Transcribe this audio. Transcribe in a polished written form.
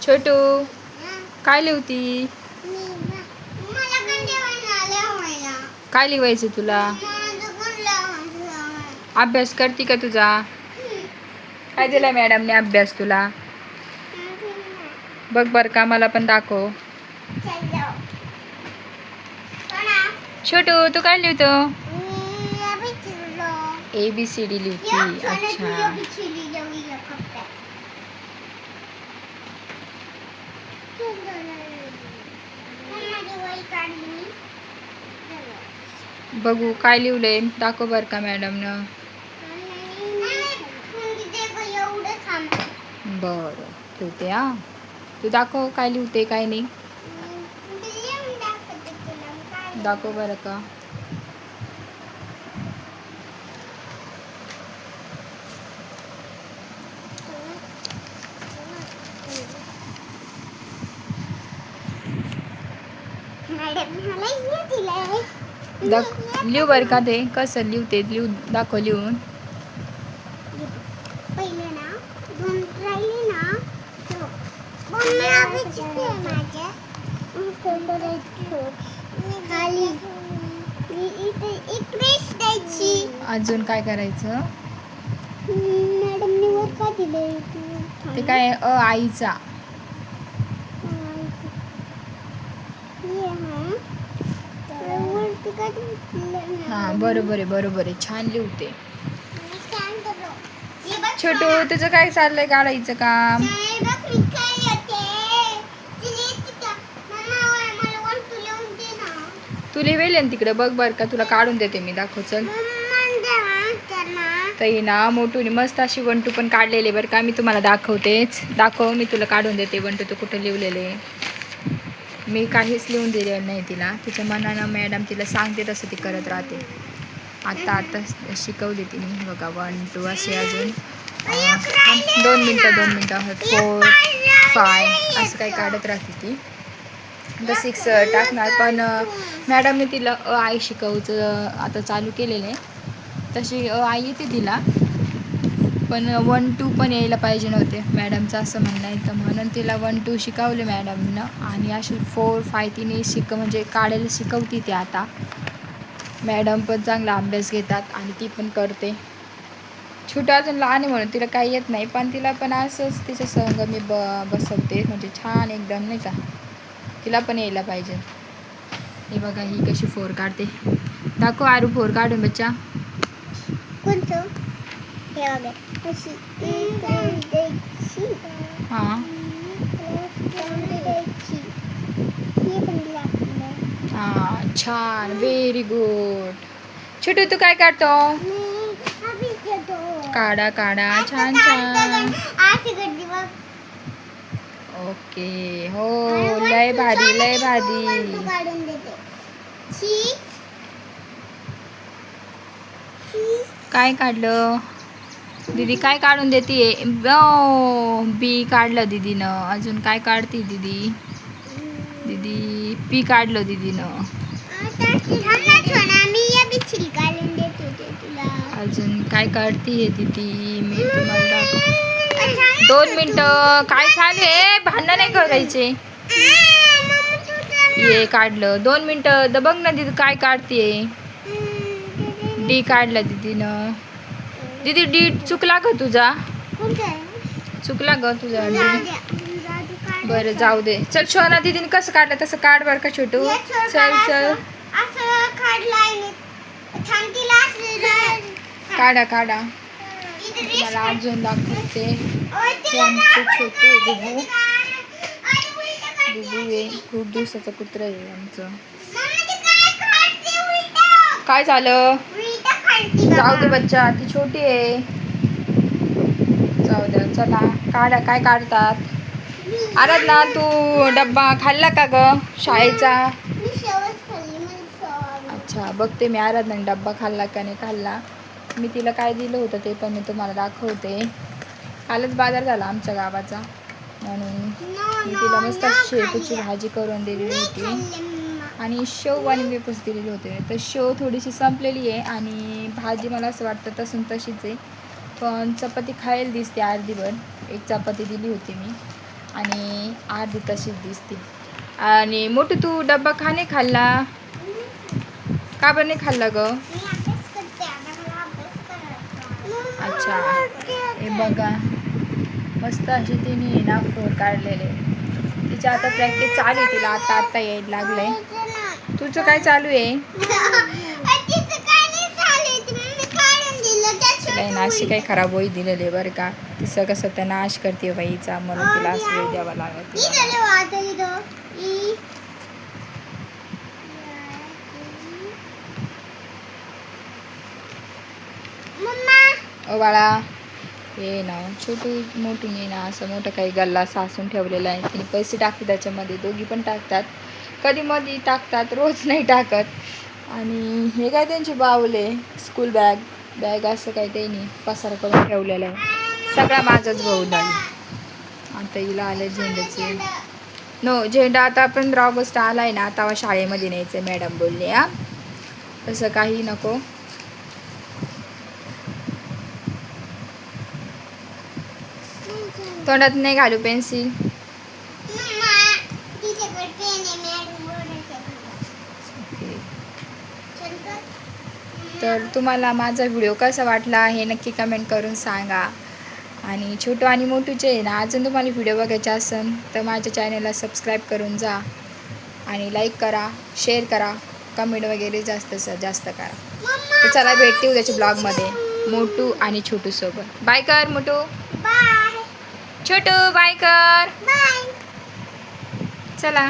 छोटू काय लिहती? काय लिहायचं तुला? अभ्यास करते का तुझा? काय दिला मॅडमने अभ्यास तुला? बघ बर का, मला पण दाखव. छोटू तू काय लिहितो? ABCD लिहिती. अच्छा बघू काय लिहलंय, दाखव बर का मॅडमनं. बरं ठेवते हा. तू दाखव काय लिहते काय नाही. दाखव बरं का. लिहू बर का, ते कसं लिहते लिहू दाखव लिहून. अजून काय करायचं? मॅडमने वर का दिलंय? ते काय आईचा. हा बरोबर आहे बरोबर आहे, छान लिहते. छोटू तुझं काय चाललंय काढायचं काम? तू लिहिलेल ना तिकडे, बघ बर का, तुला काढून देते मी. दाखव चल. तरी ना मोठूने मस्त अशी 1 2 पण काढलेले बरं का. मी तुम्हाला दाखवतेच. दाखव, मी तुला काढून देते 1 2 तू कुठं लिहिलेले. मी काहीच लिहून दिलेलं नाही तिला. तिच्या मनानं मॅडम तिला सांगते तसं ती करत राहते. आता शिकवली तिने बघा 1 2 असे. अजून 2 मिनटं 4 5 असं काही काढत राहते ती. आता 6 टाकणार. पण मॅडमने तिला आई शिकवचं आता चालू केलेलं आहे. तशी आई येते तिला, पण 1 2 पण यायला पाहिजे नव्हते मॅडमचं असं म्हणणं आहे. तर म्हणून तिला 1 2 शिकवले मॅडमनं. आणि अशी 4 5 तिने म्हणजे काढायला शिकवते ती आता. मॅडम पण चांगला अभ्यास घेतात आणि ती पण करते. छोटं अजून लहान आहे म्हणून तिला काही येत नाही, पण तिला पण असंच तिच्या संग मी बसवते. म्हणजे छान एकदम नाही का, तिला पण यायला पाहिजे. हे बघा ही कशी 4 काढते. दाखव आरू 4 काढून बच्चा. हां हां छान, व्हेरी गुड. छोटू तू काय काढतो? काढा काढा, छान छान. ओके हो, लय भारी लय भारी. काय काढलं दीदी? काय काढून देते? बी काढलं दीदीनं. अजून काय काढते दीदी? दीदी पी काढलं दीदीनं. अजून काय काढते दीदी? मी तुम्हाला दाखव. 2 मिनटं. काय चालू आहे? भांडण नाही करायचे. ये काढलं. 2 मिनटं. बघ ना दीदी काय काढते. डी काढला दीदीनं. दीदी डी चुकला ग तुझा? चुकला ग तुझा डी. बरं जाऊ दे. चल शोना दीदीने कसं काढलं तसं काढ बरं का छोटू. चल चल काढा काढा. मला अजून दाखवते. आमचं छोटू बुबू. बुबू आहे, खूप दिवसाचं कुत्रं आहे आमचं. काय झालं? जाऊ दे बच्चा, ती छोटी आहे. जाऊ दे. चला काढा. काय काढतात? आराधना तू डब्बा खाल्ला का ग शाळेचा? अच्छा बघते मी आराधनाने डब्बा खाल्ला का नाही खाल्ला. मी तिला काय दिलं होतं ते पण मी तुम्हाला दाखवते. कालच बाजार झाला आमच्या गावाचा, म्हणून मी तिला मस्त शेपूची भाजी करून दिलेली होती आणि शेव आणि वेपूस दिलेले होते. तर शेव थोडीशी संपलेली आहे आणि भाजी मला असं वाटतं तशीच आहे. पण चपाती खायला दिसते अर्धीभर. एक चपाती दिली होती मी. आणि अर्धी तशीच दिसते. आणि मोठू तू डब्बा का नाही खाल्ला? का बरं नाही खाल्ला ग? अच्छा, हे बघा मस्त अशी तिने ना फोर काढलेले. तिची आता प्रॅक्टिस चालू आहे, तिला आता आता यायला लागलंय. तुझं काय चालू आहे? काही नाशी काही खराब होई दिलेले बरं का. ती सगळं सत्यानाश करते बाईचा, म्हणून तिला असं वेळ द्यावा लागत. ओ बाळा, हे ना छोटू मोठू ये ना असं मोठं काही गल्ला सासून ठेवलेला आहे. तिने पैसे टाकते त्याच्यामध्ये, दोघी पण टाकतात, कधी मधी टाकतात, रोज नाही टाकत. आणि हे काय त्यांची बावले स्कूल बॅग असं काही त्यांनी पसार करून ठेवलेलं आहे. सगळा माझाच भाऊ झाली. आता हिला आले झेंड्याचे. नो, झेंडा आता 15 ऑगस्ट आला आहे ना, तेव्हा शाळेमध्ये न्यायचं मॅडम बोलले. तसं काही नको. तोंडात नाही घालू पेन्सिल. तर तुम्हाला माझा व्हिडिओ कसा वाटला हे नक्की कमेंट करून सांगा. आणि छोटू आणि मोठूचे आहे ना, अजून तुम्हाला व्हिडिओ बघायचे असेल तर माझ्या चॅनलला सबस्क्राईब करून जा. आणि लाईक करा, शेअर करा, कमेंट वगैरे जास्त करा. तर चला भेटते उद्याच्या ब्लॉगमध्ये मोटू आणि छोटू सोबत. बाय कर मोटू. छोटू बाय कर. चला.